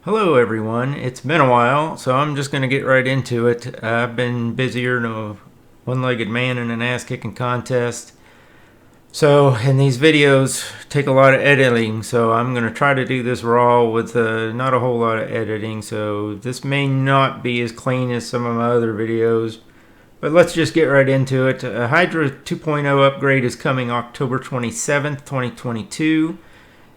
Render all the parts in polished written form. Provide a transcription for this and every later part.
Hello everyone, it's been a while, so I'm just going to get right into it. I've been busier than a one-legged man in an ass-kicking contest. And these videos take a lot of editing, so I'm going to try to do this raw with not a whole lot of editing, so this may not be as clean as some of my other videos. But let's just get right into it. A Hydra 2.0 upgrade is coming October 27th, 2022,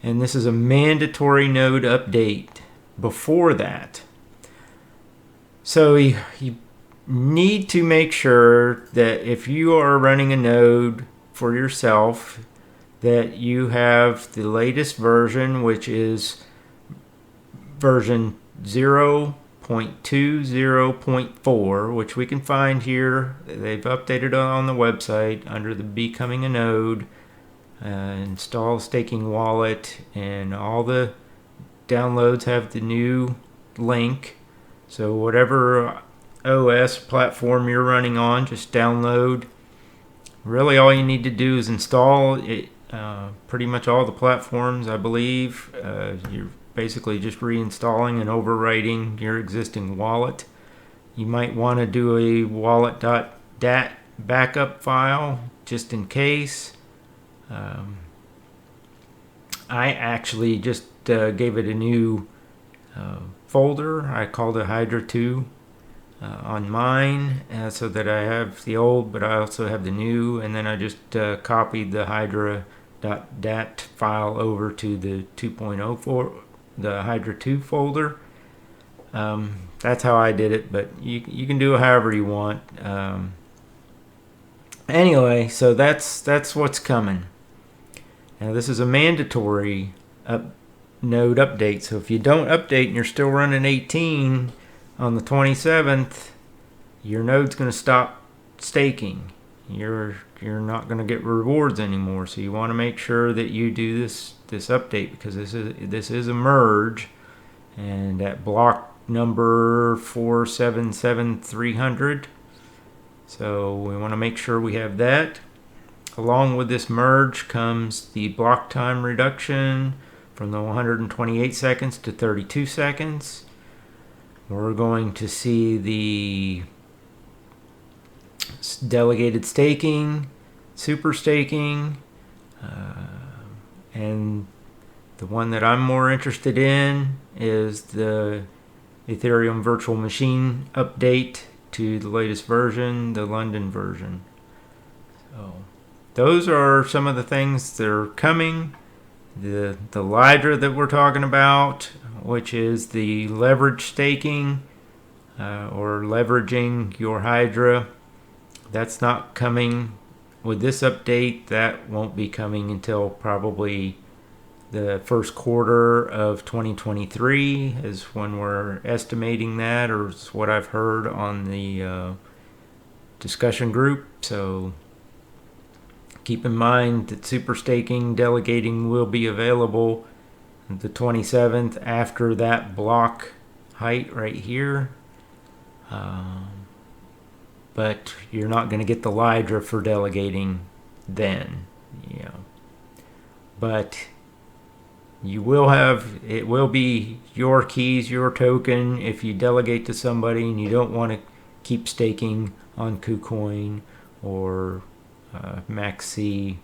and this is a mandatory node update. Before that, so you need to make sure that if you are running a node for yourself, that you have the latest version, which is version 0.20.4, which we can find here. They've updated it on the website under the Becoming a Node, install staking wallet, and all the downloads have the new link. So whatever OS platform you're running on, just download. Really all you need to do is install it. Pretty much all the platforms, I believe. You're basically just reinstalling and overwriting your existing wallet. You might want to do a wallet.dat backup file just in case. I actually just gave it a new folder. I called it Hydra 2 on mine, so that I have the old, but I also have the new, and then I just copied the Hydra.dat file over to the 2.0 for the Hydra 2 folder. That's how I did it, but you can do it however you want. Anyway, so that's what's coming. Now this is a mandatory node update, so if you don't update and you're still running 18 on the 27th, your node's going to stop staking. You're not going to get rewards anymore, so you want to make sure that you do this update, because this is a merge, and at block number 477300. So we want to make sure we have that. Along with this merge comes the block time reduction from the 128 seconds to 32 seconds. We're going to see the delegated staking, super staking, and the one that I'm more interested in is the Ethereum virtual machine update to the latest version, the London version. So those are some of the things that are coming. The Hydra that we're talking about, which is the leverage staking, or leveraging your Hydra, that's not coming with this update. That won't be coming until probably the first quarter of 2023 is when we're estimating that, or is what I've heard on the discussion group. So keep in mind that super staking, delegating will be available the 27th after that block height right here. But you're not going to get the Hydra for delegating then. But you will have, it will be your keys, your token, if you delegate to somebody and you don't want to keep staking on KuCoin or Maxi.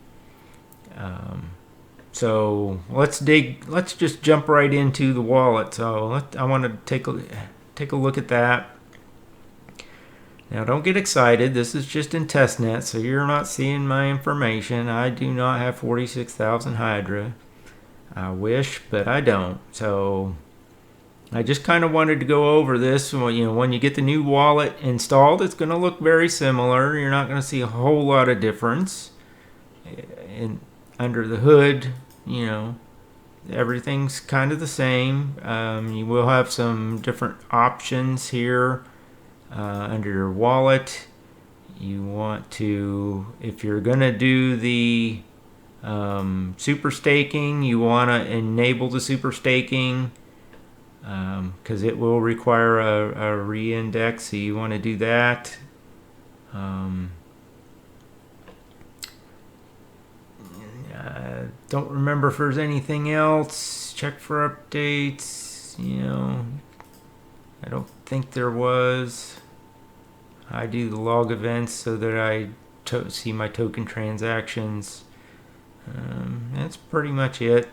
So let's just jump right into the wallet. So I want to take a look at that. Now don't get excited, this is just in testnet, so you're not seeing my information. I do not have 46,000 Hydra. I wish, but I don't. So I just kind of wanted to go over this. When you get the new wallet installed, it's going to look very similar. You're not going to see a whole lot of difference. Under the hood, everything's kind of the same. You will have some different options here under your wallet. You want to, if you're going to do the super staking, you want to enable the super staking, because it will require a reindex, so you want to do that. Don't remember if there's anything else. Check for updates. I don't think there was. I do the log events so that I see my token transactions. That's pretty much it.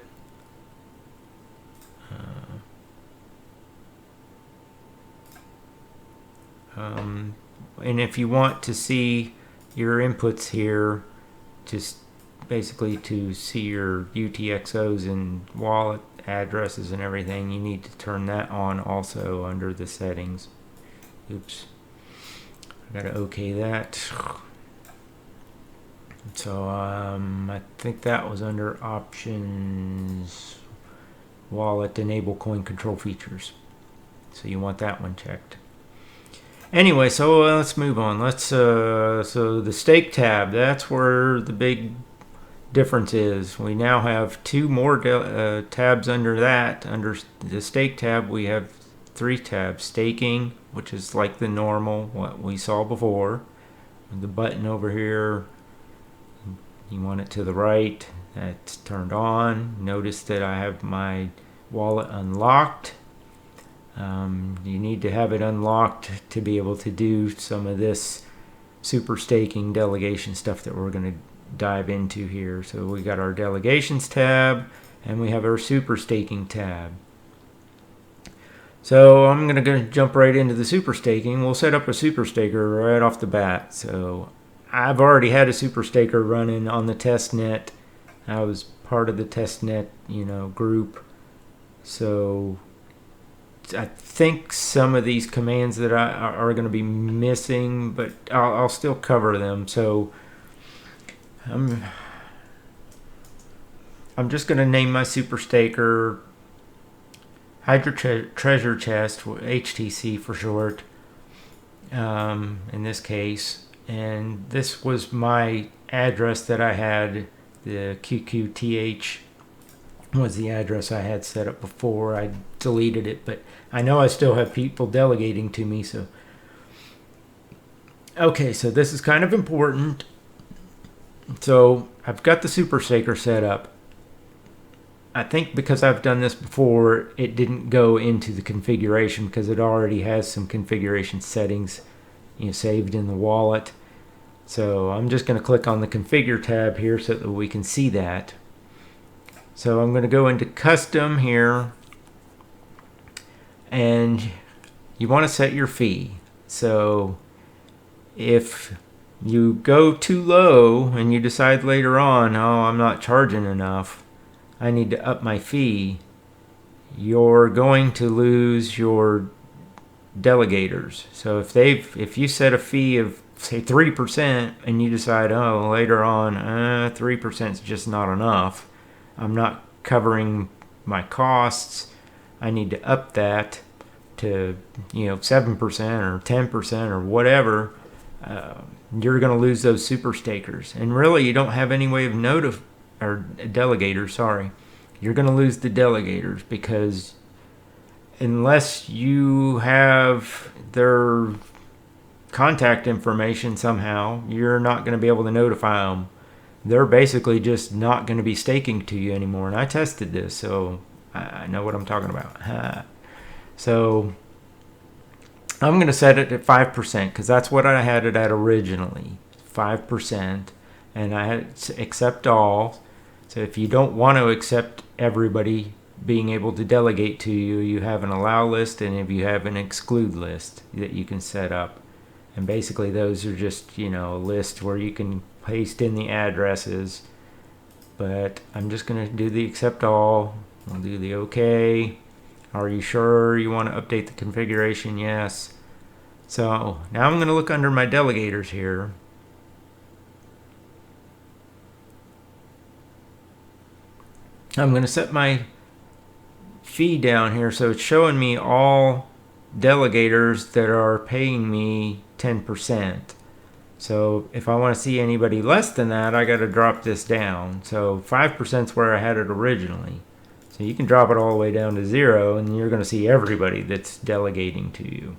And if you want to see your inputs here, just basically to see your UTXOs and wallet addresses and everything, you need to turn that on also under the settings. Oops. I gotta OK that. So I think that was under options, wallet, enable coin control features. So you want that one checked. Anyway, so let's move on. So the stake tab, that's where the big difference is. We now have two more tabs under that. Under the stake tab, we have 3 tabs. Staking, which is like the normal, what we saw before. The button over here, you want it to the right. That's turned on. Notice that I have my wallet unlocked. You need to have it unlocked to be able to do some of this super staking delegation stuff that we're going to dive into here. So we got our delegations tab and we have our super staking tab. So I'm going to jump right into the super staking. We'll set up a super staker right off the bat. So I've already had a super staker running on the test net. I was part of the test net, group. So I think some of these commands that are going to be missing, but I'll still cover them. So I'm just going to name my super staker Hydra Treasure Chest, HTC for short, in this case. And this was my address that I had. The QQTH was the address I had set up before. I deleted it, but I know I still have people delegating to me. So okay, so this is kind of important. So I've got the super staker set up. I think because I've done this before, it didn't go into the configuration because it already has some configuration settings saved in the wallet. So I'm just going to click on the configure tab here so that we can see that. So I'm going to go into custom here, and you want to set your fee. So if you go too low and you decide later on, oh, I'm not charging enough, I need to up my fee, you're going to lose your delegators. So if you set a fee of say 3% and you decide, oh, later on 3% is just not enough, I'm not covering my costs, I need to up that to 7% or 10% or whatever, you're going to lose those super stakers. And really you don't have any way of delegators, sorry. You're going to lose the delegators because unless you have their contact information somehow, you're not going to be able to notify them. They're basically just not going to be staking to you anymore. And I tested this, so I know what I'm talking about. So I'm going to set it at 5% because that's what I had it at originally, 5%. And I had accept all. So if you don't want to accept everybody being able to delegate to you, you have an allow list, and if you have an exclude list that you can set up. And basically those are just, a list where you can paste in the addresses. But I'm just going to do the accept all. I'll do the OK. Are you sure you want to update the configuration? Yes. So now I'm going to look under my delegators here. I'm going to set my fee down here so it's showing me all delegators that are paying me 10%. So if I want to see anybody less than that, I got to drop this down. So 5% is where I had it originally. So you can drop it all the way down to 0 and you're going to see everybody that's delegating to you.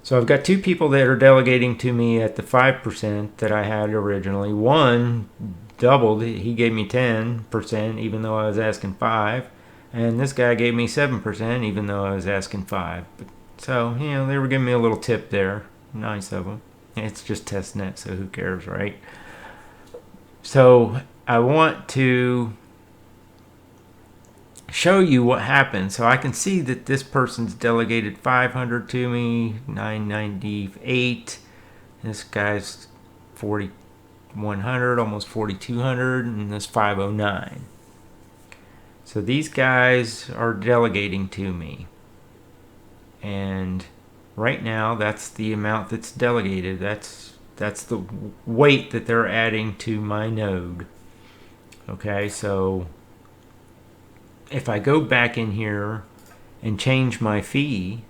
So I've got 2 people that are delegating to me at the 5% that I had originally. One doubled, he gave me 10% even though I was asking 5. And this guy gave me 7%, even though I was asking 5%. But, so, they were giving me a little tip there. Nice of them. It's just testnet, so who cares, right? So I want to show you what happened. So I can see that this person's delegated 500 to me, 998. This guy's 4,100, almost 4,200, and this 509. So these guys are delegating to me. And right now, that's the amount that's delegated. That's the weight that they're adding to my node. Okay, so if I go back in here and change my fee,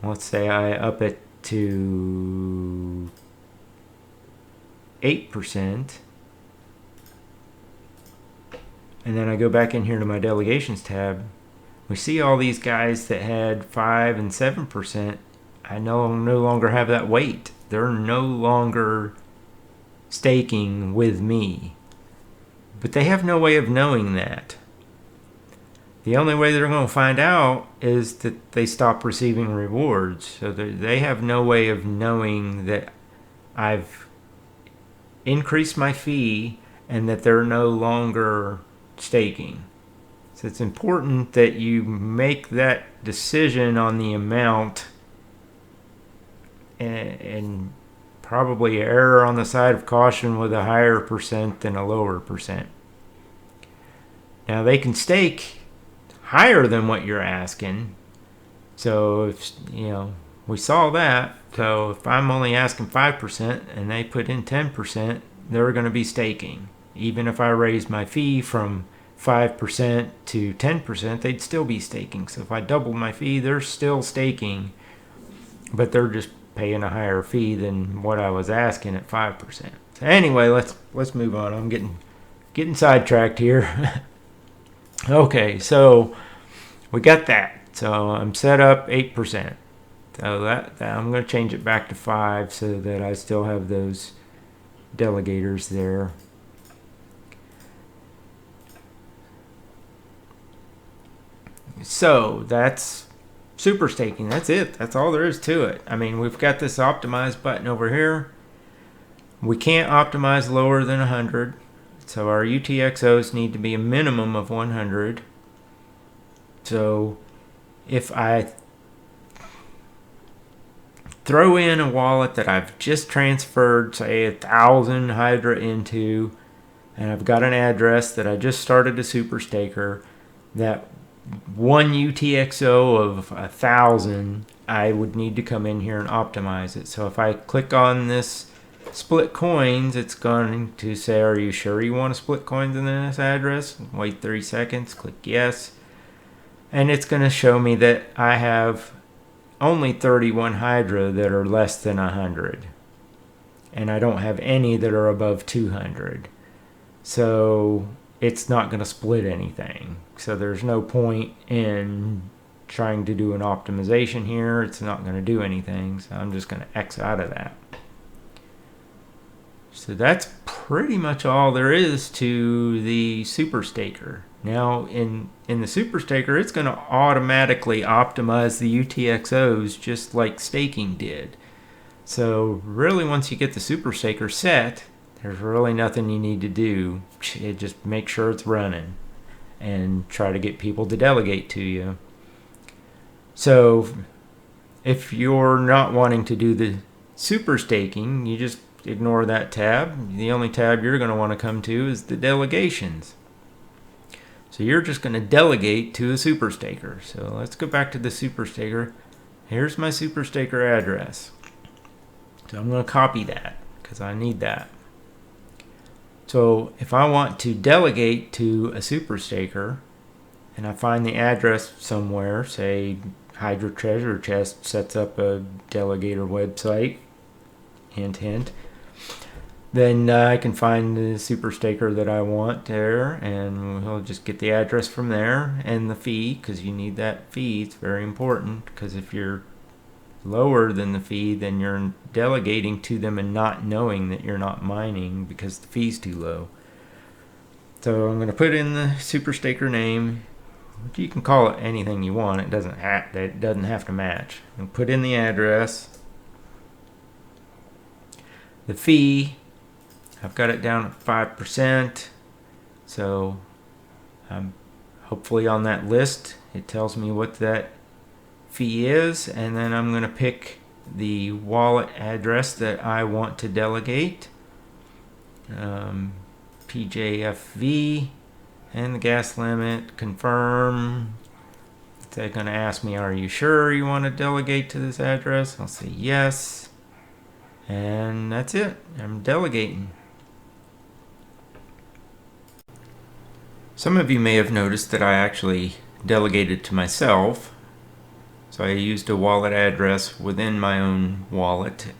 let's say I up it to 8%, and then I go back in here to my delegations tab, we see all these guys that had 5 and 7%. I no longer have that weight. They're no longer staking with me. But they have no way of knowing that. The only way they're going to find out is that they stop receiving rewards. So they have no way of knowing that I've increased my fee and that they're no longer staking. So it's important that you make that decision on the amount and probably err on the side of caution with a higher percent than a lower percent. Now they can stake higher than what you're asking. So if we saw that. So if I'm only asking 5% and they put in 10%, they're going to be staking. Even if I raise my fee from 5% to 10%, they'd still be staking. So if I double my fee, they're still staking, but they're just paying a higher fee than what I was asking at 5%. So anyway, let's move on. I'm getting sidetracked here. Okay, so we got that. So I'm set up 8%. So that I'm going to change it back to 5 so that I still have those delegators there. So that's super staking. That's it. That's all there is to it. I mean, we've got this optimize button over here. We can't optimize lower than 100. So our UTXOs need to be a minimum of 100. So if I throw in a wallet that I've just transferred, say 1,000 Hydra into, and I've got an address that I just started a super staker, that one UTXO of 1,000, I would need to come in here and optimize it. So if I click on this split coins, it's going to say, are you sure you want to split coins in this address? Wait 30 seconds, click yes. And it's going to show me that I have only 31 Hydra that are less than 100. And I don't have any that are above 200. So it's not going to split anything. So there's no point in trying to do an optimization here. It's not going to do anything. So I'm just going to X out of that. So that's pretty much all there is to the super staker. Now in the super staker, it's going to automatically optimize the UTXOs just like staking did. So really, once you get the super staker set, there's really nothing you need to do. Just make sure it's running and try to get people to delegate to you. So if you're not wanting to do the super staking, you just ignore that tab. The only tab you're going to want to come to is the delegations. So you're just going to delegate to a super staker. So let's go back to the super staker. Here's my super staker address. So I'm going to copy that because I need that. So if I want to delegate to a super staker and I find the address somewhere, say Hydra Treasure Chest sets up a delegator website, hint hint, then I can find the super staker that I want there, and we'll just get the address from there and the fee, because you need that fee. It's very important, because if you're lower than the fee, then you're delegating to them and not knowing that you're not mining because the fee's too low. So I'm going to put in the super staker name. You can call it anything you want. It doesn't have to match. And put in the address. The fee, I've got it down at 5%. So I'm hopefully on that list. It tells me what that fee is, and then I'm going to pick the wallet address that I want to delegate. PJFV and the gas limit, confirm. They're going to ask me, are you sure you want to delegate to this address? I'll say yes. And that's it. I'm delegating. Some of you may have noticed that I actually delegated to myself. So I used a wallet address within my own wallet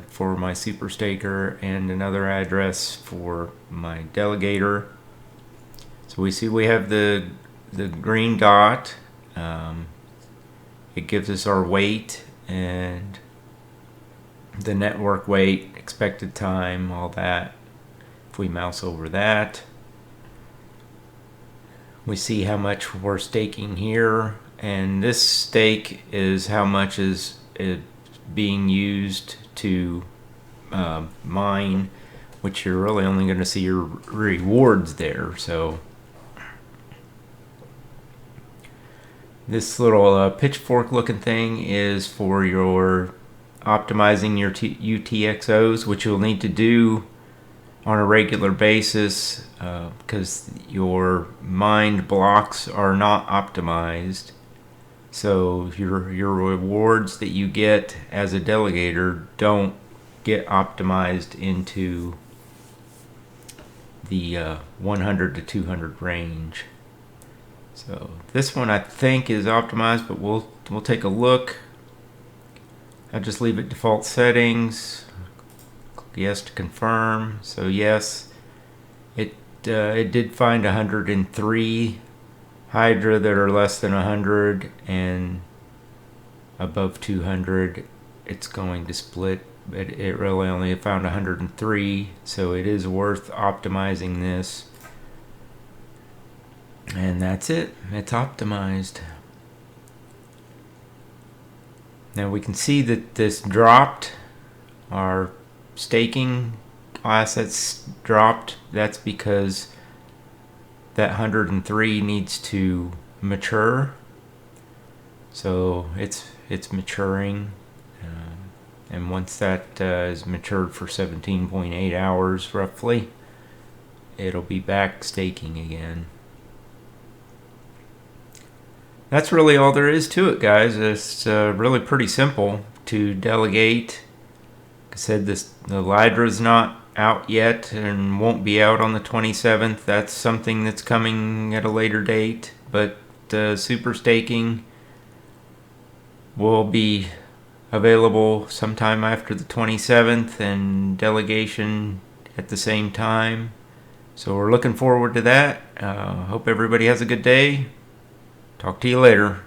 for my super staker and another address for my delegator. So we see we have the green dot. It gives us our weight and the network weight, expected time, all that. If we mouse over that, we see how much we're staking here. And this stake is how much is being used to mine, which you're really only going to see your rewards there. So this little pitchfork looking thing is for your optimizing your UTXOs, which you'll need to do on a regular basis because your mined blocks are not optimized. So your rewards that you get as a delegator don't get optimized into the 100 to 200 range. So this one I think is optimized, but we'll take a look. I just leave it default settings. Yes to confirm. So yes, it did find 103 Hydra that are less than 100, and above 200 it's going to split, but it really only found 103, so it is worth optimizing this. And that's it. It's optimized. Now we can see that this dropped. Our staking assets dropped. That's because that 103 needs to mature. So it's maturing. And once that is matured for 17.8 hours roughly, it'll be back staking again. That's really all there is to it, guys. It's really pretty simple to delegate. Like I said, the Hydra is not out yet and won't be out on the 27th. That's something that's coming at a later date. But super staking will be available sometime after the 27th, and delegation at the same time. So we're looking forward to that. Hope everybody has a good day. Talk to you later.